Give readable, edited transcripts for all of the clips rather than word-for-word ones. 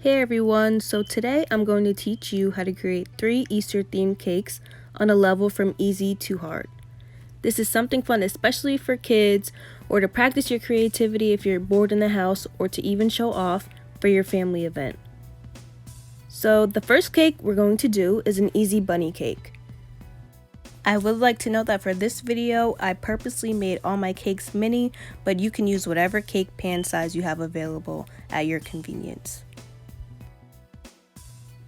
Hey everyone, so today I'm going to teach you how to create 3 Easter themed cakes on a level from easy to hard. This is something fun especially for kids or to practice your creativity if you're bored in the house or to even show off for your family event. So the first cake we're going to do is an easy bunny cake. I would like to note that for this video, I purposely made all my cakes mini, but you can use whatever cake pan size you have available at your convenience.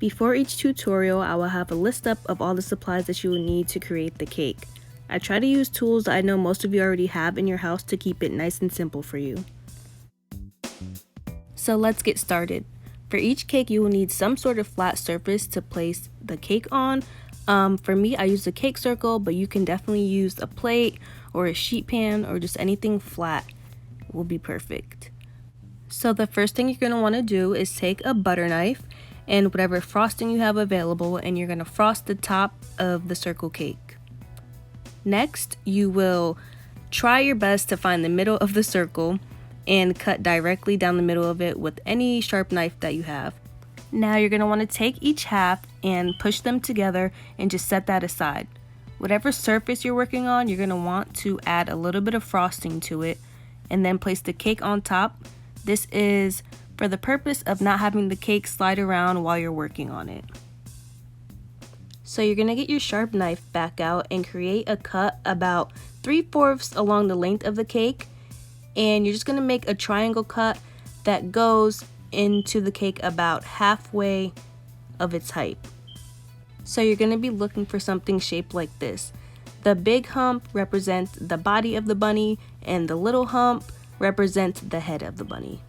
Before each tutorial, I will have a list up of all the supplies that you will need to create the cake. I try to use tools that I know most of you already have in your house to keep it nice and simple for you. So let's get started. For each cake, you will need some sort of flat surface to place the cake on. For me, I use a cake circle, but you can definitely use a plate or a sheet pan or just anything flat will be perfect. So the first thing you're going to want to do is take a butter knife and whatever frosting you have available, and you're going to frost the top of the circle cake. Next, you will try your best to find the middle of the circle and cut directly down the middle of it with any sharp knife that you have. Now you're going to want to take each half and push them together and just set that aside. Whatever surface you're working on, you're going to want to add a little bit of frosting to it and then place the cake on top. This is for the purpose of not having the cake slide around while you're working on it. So you're going to get your sharp knife back out and create a cut about 3/4 along the length of the cake, and you're just going to make a triangle cut that goes into the cake about halfway of its height. So you're going to be looking for something shaped like this. The big hump represents the body of the bunny, and the little hump represents the head of the bunny.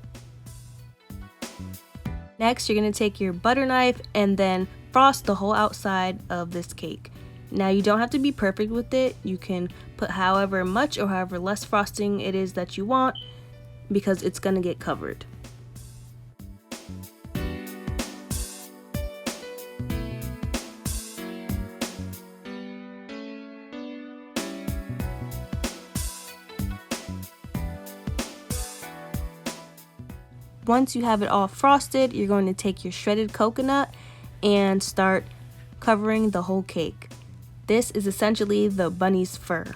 Next, you're going to take your butter knife and then frost the whole outside of this cake. Now, you don't have to be perfect with it. You can put however much or however less frosting it is that you want because it's going to get covered. Once you have it all frosted, you're going to take your shredded coconut and start covering the whole cake. This is essentially the bunny's fur.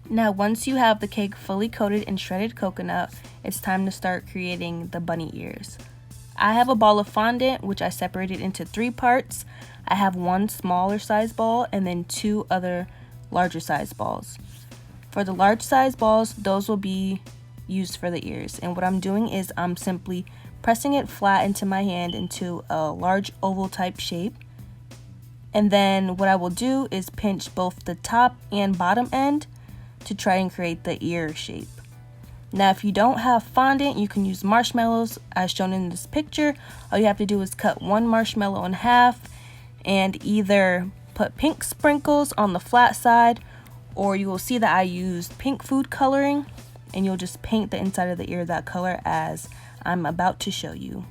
Now, once you have the cake fully coated in shredded coconut, it's time to start creating the bunny ears. I have a ball of fondant, which I separated into 3 parts. I have 1 smaller size ball and then 2 other larger size balls. For the large size balls, those will be used for the ears. And what I'm doing is I'm simply pressing it flat into my hand into a large oval type shape. And then what I will do is pinch both the top and bottom end to try and create the ear shape. Now, if you don't have fondant, you can use marshmallows as shown in this picture. All you have to do is cut 1 marshmallow in half and either put pink sprinkles on the flat side, or you will see that I used pink food coloring, and you'll just paint the inside of the ear that color as I'm about to show you.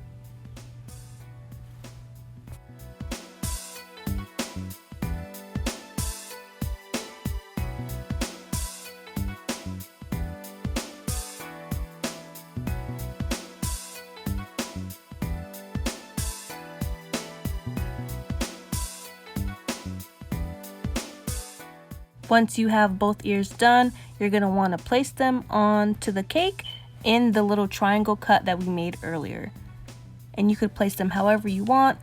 Once you have both ears done, you're going to want to place them onto the cake in the little triangle cut that we made earlier. And you could place them however you want.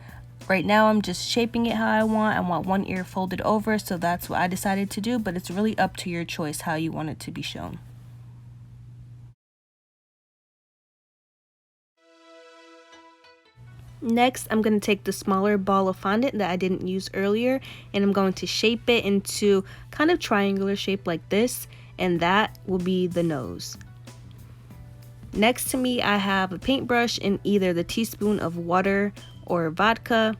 Right now I'm just shaping it how I want. I want 1 ear folded over, so that's what I decided to do, but it's really up to your choice how you want it to be shown. Next, I'm going to take the smaller ball of fondant that I didn't use earlier, and I'm going to shape it into kind of triangular shape like this, and that will be the nose. Next to me, I have a paintbrush in either the teaspoon of water or vodka.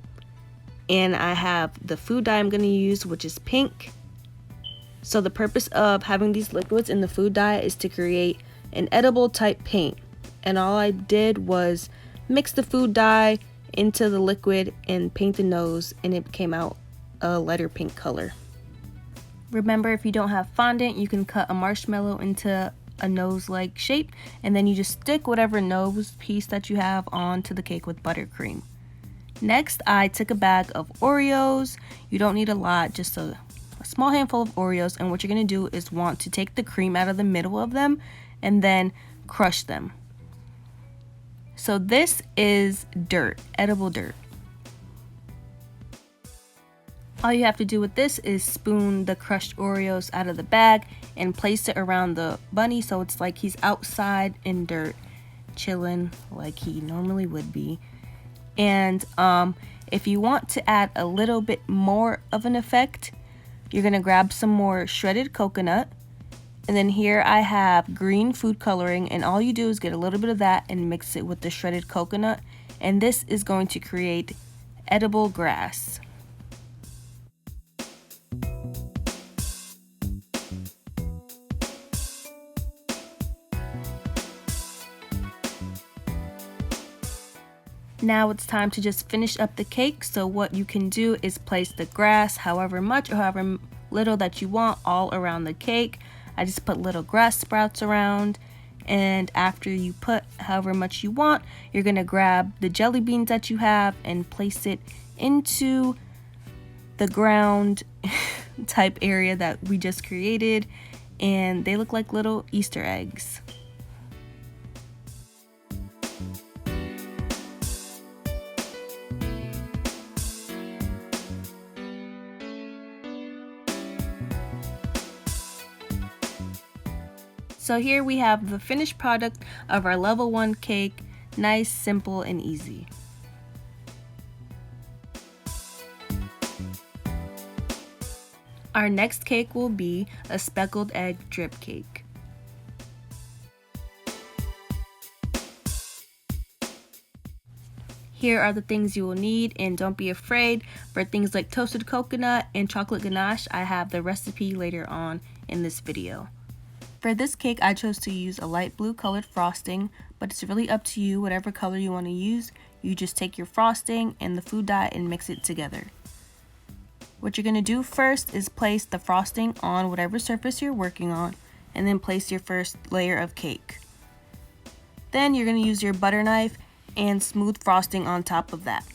and I have the food dye I'm going to use, which is pink. So the purpose of having these liquids in the food dye is to create an edible type paint. And all I did was mix the food dye into the liquid and paint the nose, and it came out a lighter pink color. Remember, if you don't have fondant, you can cut a marshmallow into a nose-like shape, and then you just stick whatever nose piece that you have onto the cake with buttercream. Next, I took a bag of Oreos. You don't need a lot, just a small handful of Oreos, and what you're going to do is want to take the cream out of the middle of them and then crush them. So this is dirt, edible dirt. All you have to do with this is spoon the crushed Oreos out of the bag and place it around the bunny so it's like he's outside in dirt, chilling like he normally would be. And if you want to add a little bit more of an effect, you're going to grab some more shredded coconut. And then here I have green food coloring, and all you do is get a little bit of that and mix it with the shredded coconut. And this is going to create edible grass. Now it's time to just finish up the cake. So what you can do is place the grass however much or however little that you want all around the cake. I just put little grass sprouts around, and after you put however much you want, you're gonna grab the jelly beans that you have and place it into the ground type area that we just created, and they look like little Easter eggs. So here we have the finished product of our level 1 cake. Nice, simple, and easy. Our next cake will be a speckled egg drip cake. Here are the things you will need, and don't be afraid. For things like toasted coconut and chocolate ganache, I have the recipe later on in this video. For this cake, I chose to use a light blue colored frosting, but it's really up to you, whatever color you want to use. You just take your frosting and the food dye and mix it together. What you're going to do first is place the frosting on whatever surface you're working on, and then place your first layer of cake. Then you're going to use your butter knife and smooth frosting on top of that.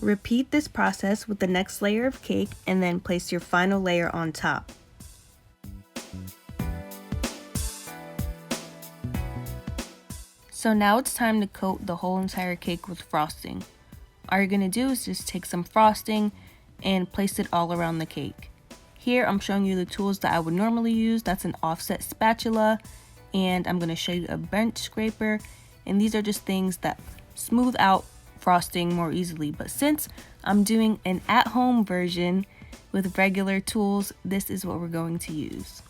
Repeat this process with the next layer of cake and then place your final layer on top. So now it's time to coat the whole entire cake with frosting. All you're going to do is just take some frosting and place it all around the cake. Here I'm showing you the tools that I would normally use. That's an offset spatula, and I'm going to show you a bench scraper, and these are just things that smooth out frosting more easily. But since I'm doing an at-home version with regular tools, this is what we're going to use.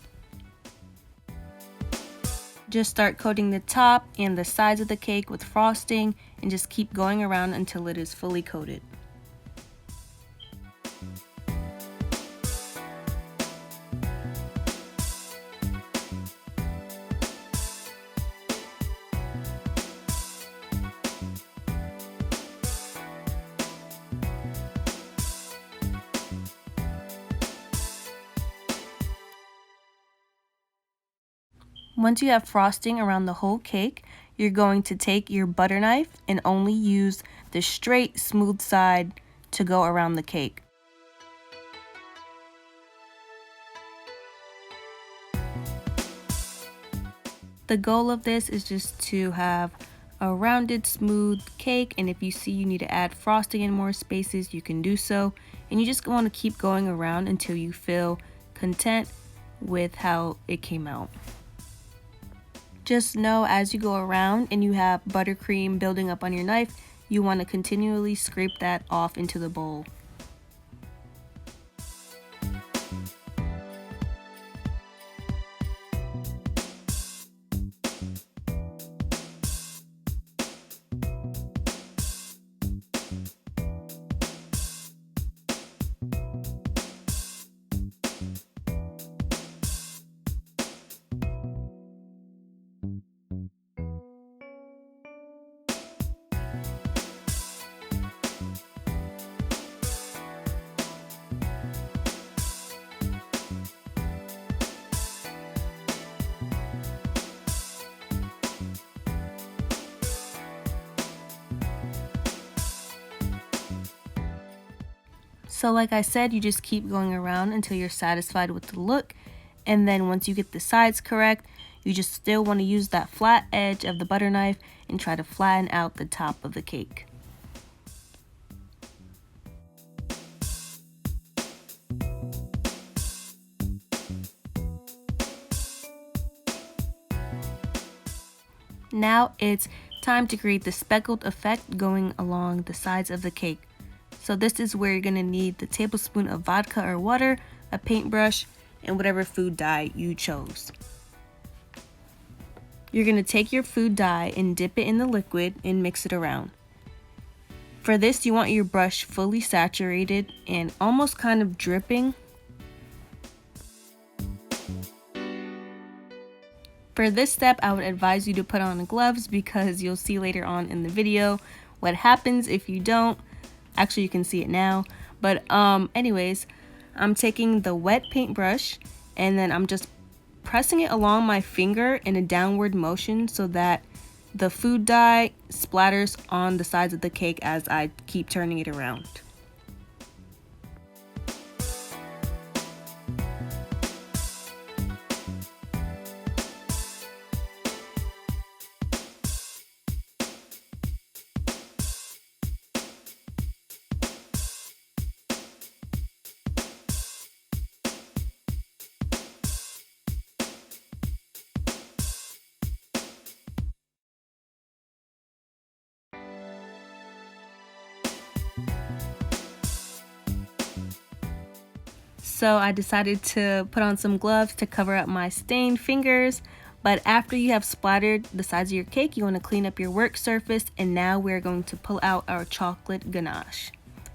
Just start coating the top and the sides of the cake with frosting and just keep going around until it is fully coated. Once you have frosting around the whole cake, you're going to take your butter knife and only use the straight, smooth side to go around the cake. The goal of this is just to have a rounded, smooth cake, and if you see you need to add frosting in more spaces, you can do so. And you just want to keep going around until you feel content with how it came out. Just know as you go around and you have buttercream building up on your knife, you want to continually scrape that off into the bowl. So like I said, you just keep going around until you're satisfied with the look, and then once you get the sides correct, you just still want to use that flat edge of the butter knife and try to flatten out the top of the cake. Now it's time to create the speckled effect going along the sides of the cake. So this is where you're going to need the tablespoon of vodka or water, a paintbrush, and whatever food dye you chose. You're going to take your food dye and dip it in the liquid and mix it around. For this, you want your brush fully saturated and almost kind of dripping. For this step, I would advise you to put on gloves because you'll see later on in the video what happens if you don't. Actually, you can see it now. But anyways, I'm taking the wet paintbrush and then I'm just pressing it along my finger in a downward motion so that the food dye splatters on the sides of the cake as I keep turning it around. So I decided to put on some gloves to cover up my stained fingers. But after you have splattered the sides of your cake, you want to clean up your work surface. And now we're going to pull out our chocolate ganache.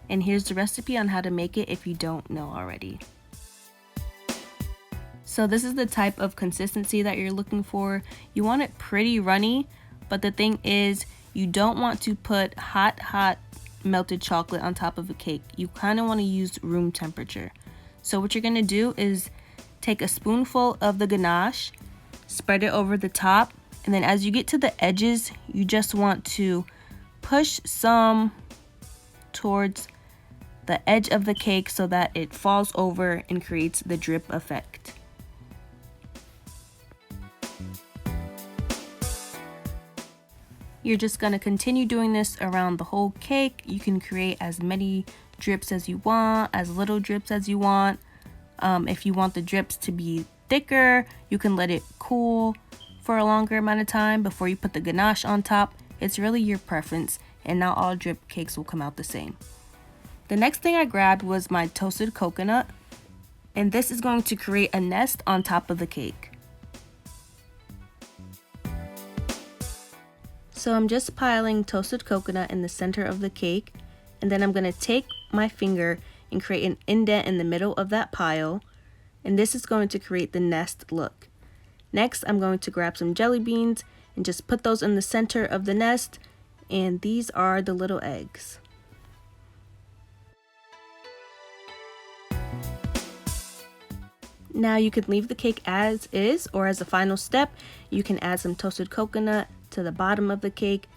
And here's the recipe on how to make it if you don't know already. So this is the type of consistency that you're looking for. You want it pretty runny, but the thing is you don't want to put hot melted chocolate on top of a cake. You kind of want to use room temperature. So what you're going to do is take a spoonful of the ganache, spread it over the top, and then as you get to the edges, you just want to push some towards the edge of the cake so that it falls over and creates the drip effect. You're just going to continue doing this around the whole cake. You can create as many drips as you want, as little drips as you want. If you want the drips to be thicker, you can let it cool for a longer amount of time before you put the ganache on top. It's really your preference, and not all drip cakes will come out the same. The next thing I grabbed was my toasted coconut, and this is going to create a nest on top of the cake. So I'm just piling toasted coconut in the center of the cake, and then I'm going to take my finger and create an indent in the middle of that pile, and this is going to create the nest look. Next, I'm going to grab some jelly beans and just put those in the center of the nest, and these are the little eggs. Now you can leave the cake as is, or as a final step, you can add some toasted coconut to the bottom of the cake.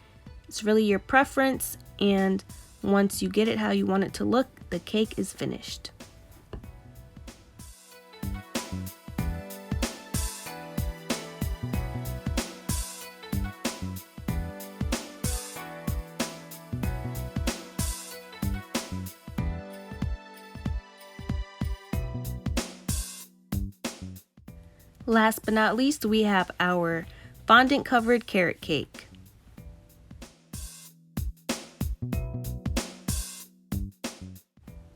It's really your preference, and once you get it how you want it to look, the cake is finished. Last but not least, we have our fondant covered carrot cake.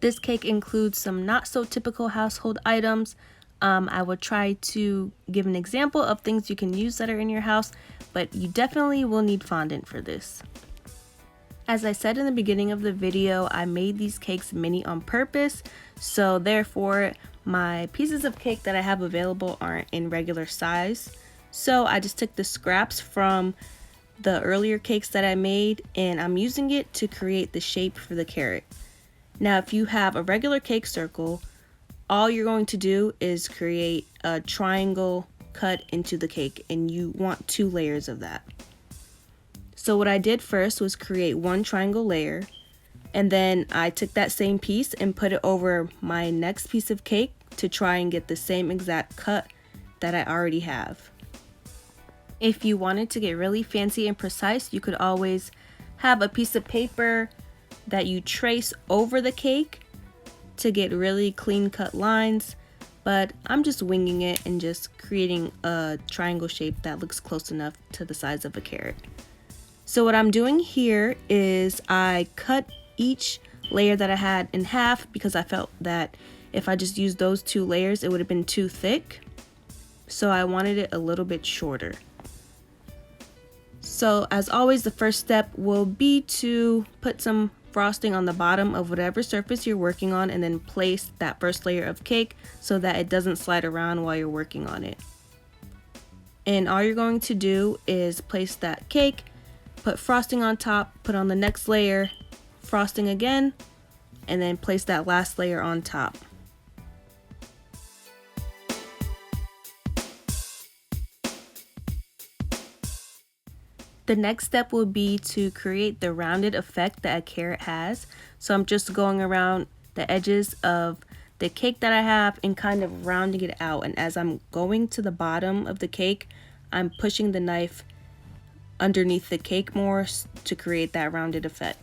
This cake includes some not so typical household items. I will try to give an example of things you can use that are in your house, but you definitely will need fondant for this. As I said in the beginning of the video, I made these cakes mini on purpose, so therefore my pieces of cake that I have available aren't in regular size. So I just took the scraps from the earlier cakes that I made, and I'm using it to create the shape for the carrot. Now, if you have a regular cake circle, all you're going to do is create a triangle cut into the cake, and you want 2 layers of that. So what I did first was create one triangle layer, And then I took that same piece and put it over my next piece of cake to try and get the same exact cut that I already have. If you wanted to get really fancy and precise, you could always have a piece of paper that you trace over the cake to get really clean cut lines, but I'm just winging it and just creating a triangle shape that looks close enough to the size of a carrot. So what I'm doing here is I cut each layer that I had in half because I felt that if I just used those 2 layers, it would have been too thick. So I wanted it a little bit shorter. So as always, the first step will be to put some frosting on the bottom of whatever surface you're working on and then place that first layer of cake so that it doesn't slide around while you're working on it. And all you're going to do is place that cake, put frosting on top, put on the next layer, frosting again, and then place that last layer on top. The next step will be to create the rounded effect that a carrot has. So I'm just going around the edges of the cake that I have and kind of rounding it out. And as I'm going to the bottom of the cake, I'm pushing the knife underneath the cake more to create that rounded effect.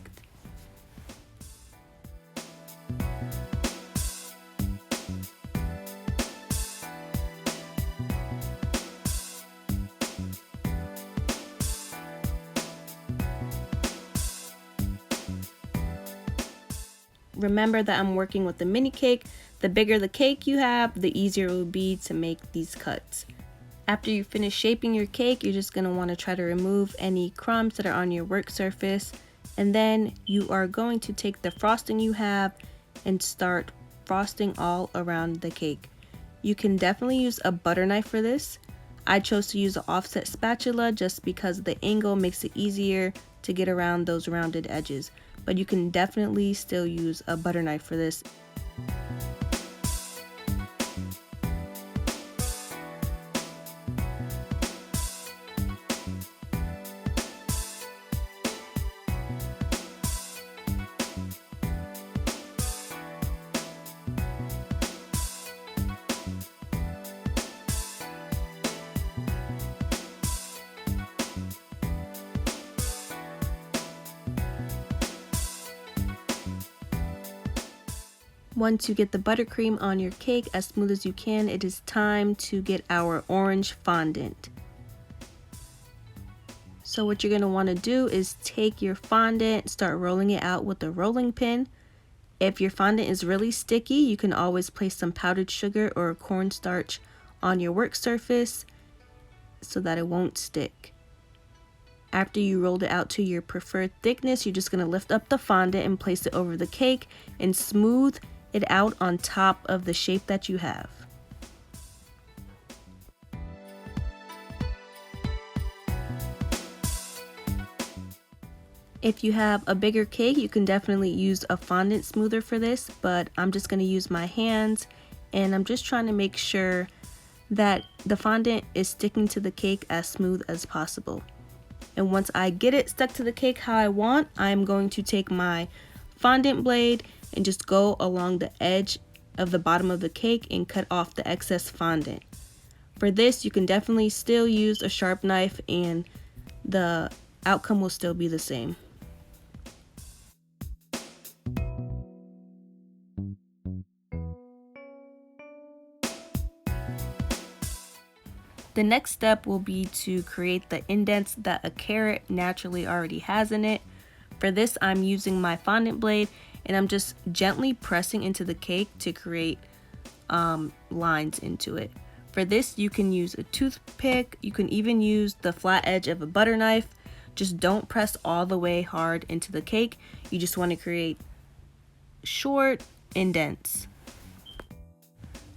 Remember that I'm working with the mini cake. The bigger the cake you have, the easier it will be to make these cuts. After you finish shaping your cake, you're just going to want to try to remove any crumbs that are on your work surface. And then you are going to take the frosting you have and start frosting all around the cake. You can definitely use a butter knife for this. I chose to use an offset spatula just because the angle makes it easier to get around those rounded edges. But you can definitely still use a butter knife for this. Once you get the buttercream on your cake as smooth as you can, it is time to get our orange fondant. So what you're going to want to do is take your fondant, start rolling it out with a rolling pin. If your fondant is really sticky, you can always place some powdered sugar or cornstarch on your work surface so that it won't stick. After you rolled it out to your preferred thickness, you're just going to lift up the fondant and place it over the cake and smooth it out on top of the shape that you have. If you have a bigger cake, you can definitely use a fondant smoother for this, but I'm just going to use my hands and I'm just trying to make sure that the fondant is sticking to the cake as smooth as possible. And once I get it stuck to the cake how I want, I'm going to take my fondant blade and just go along the edge of the bottom of the cake and cut off the excess fondant. For this, you can definitely still use a sharp knife and the outcome will still be the same. The next step will be to create the indents that a carrot naturally already has in it. For this, I'm using my fondant blade and I'm just gently pressing into the cake to create lines into it. For this, you can use a toothpick, you can even use the flat edge of a butter knife. Just don't press all the way hard into the cake. You just want to create short indents.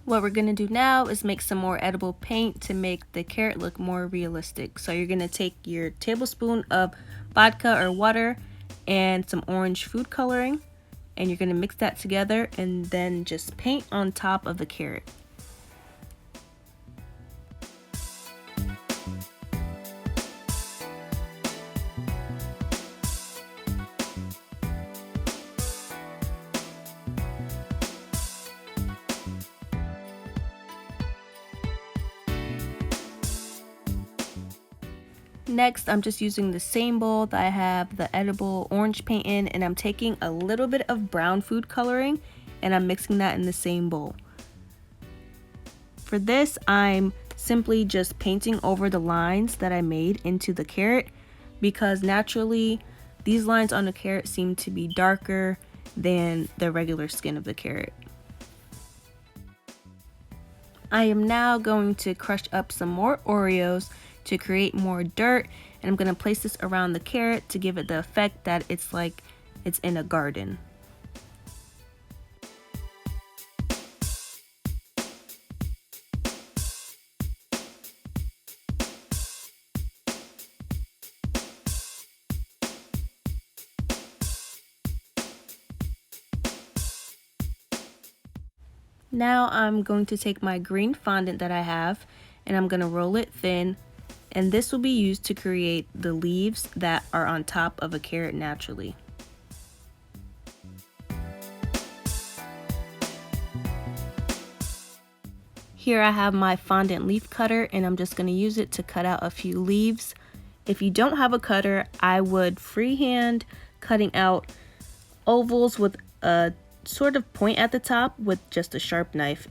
What we're going to do now is make some more edible paint to make the carrot look more realistic. So you're going to take your tablespoon of vodka or water and some orange food coloring, and you're going to mix that together and then just paint on top of the carrot. Next, I'm just using the same bowl that I have the edible orange paint in, and I'm taking a little bit of brown food coloring and I'm mixing that in the same bowl. For this, I'm simply just painting over the lines that I made into the carrot, because naturally these lines on the carrot seem to be darker than the regular skin of the carrot. I am now going to crush up some more Oreos to create more dirt, and I'm going to place this around the carrot to give it the effect that it's like it's in a garden. Now I'm going to take my green fondant that I have and I'm going to roll it thin, and this will be used to create the leaves that are on top of a carrot naturally. Here I have my fondant leaf cutter and I'm just going to use it to cut out a few leaves. If you don't have a cutter, I would freehand cutting out ovals with a sort of point at the top with just a sharp knife.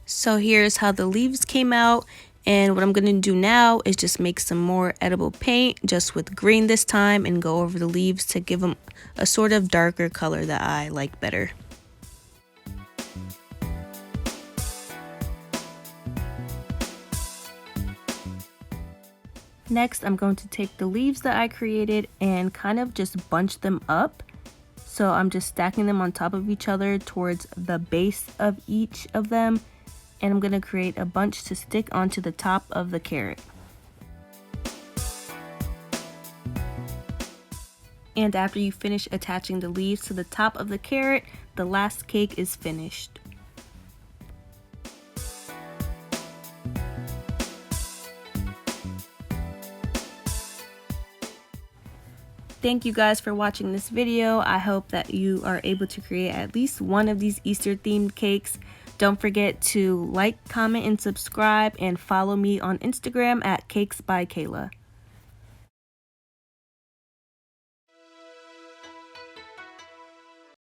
So here's how the leaves came out, and what I'm going to do now is just make some more edible paint, just with green this time, and go over the leaves to give them a sort of darker color that I like better. Next, I'm going to take the leaves that I created and kind of just bunch them up. So I'm just stacking them on top of each other towards the base of each of them. And I'm going to create a bunch to stick onto the top of the carrot. And after you finish attaching the leaves to the top of the carrot, the last cake is finished. Thank you guys for watching this video. I hope that you are able to create at least one of these Easter themed cakes. Don't forget to like, comment, and subscribe, and follow me on Instagram at Cakes by Kayla.